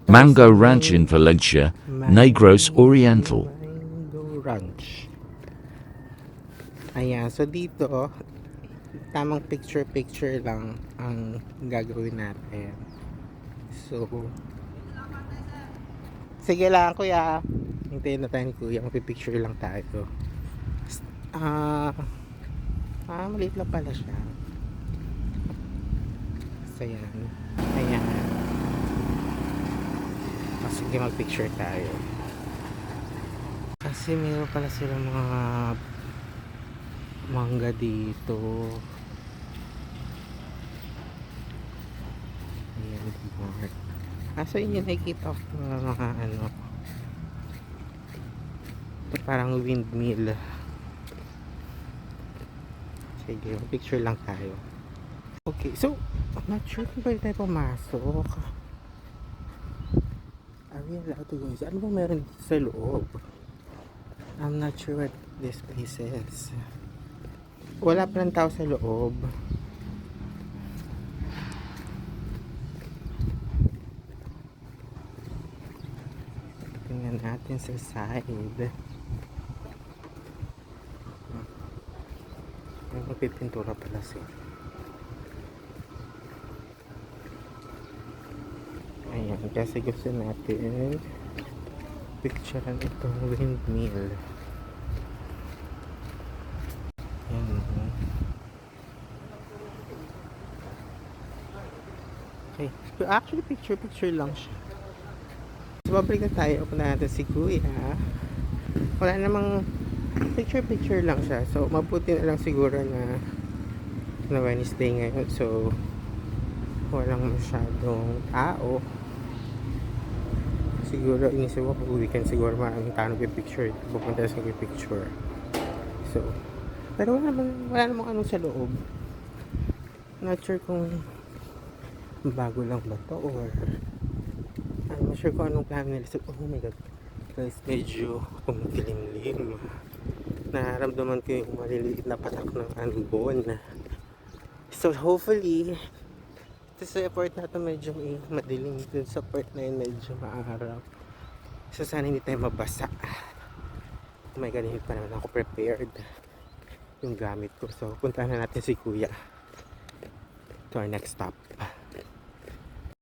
Mango Ranch in Valencia, Negros Oriental. Mango Ranch. Ayan, so dito, tamang picture-picture lang ang gagawin natin. So, sige lang kuya. Hintayin na tayo ni kuya, magpipicture lang tayo. Maliit lang pala siya. So, ayan. Ayan. Sige, mag-picture tayo. Kasi meron pala sila mga mangga dito. Ayan, mark. So yun yung nakikita ko mga ano. Ito parang windmill. Sige, picture lang tayo. Okay, so I'm not sure kung pwede tayo pumasok. Are we allowed to go inside? Ano ba meron dito sa loob? I'm not sure what this place is. Wala pa ng tao sa loob. Tingnan natin sa side. May magpipintura pala siya. Ayan, kasi gusto natin picturean itong windmill. Ayan. Okay, so actually picture lang siya. So babalik na tayo, punta natin si kuya. Wala namang picture lang siya. So mabuti na lang siguro na Wednesday ngayon. So walang masyadong tao. Siguro inisip ko pag weekend siguro maraming tao nagpipicture. Pupunta sa nagpipicture. So pero wala namang ano sa loob. Not sure kung bago lang ba to or I'm not sure kung anong plano nila. So, oh my god guys, medyo kumikilimlim. Nararamdaman ko yung maliliit na patak ng ambon. So hopefully sa part na ito medyo madilim. Dun sa part na yun medyo maaraw. So sana hindi tayo mabasa. Oh my god, hindi pa naman ako prepared yung gamit ko. So puntahan na natin si kuya to our next stop.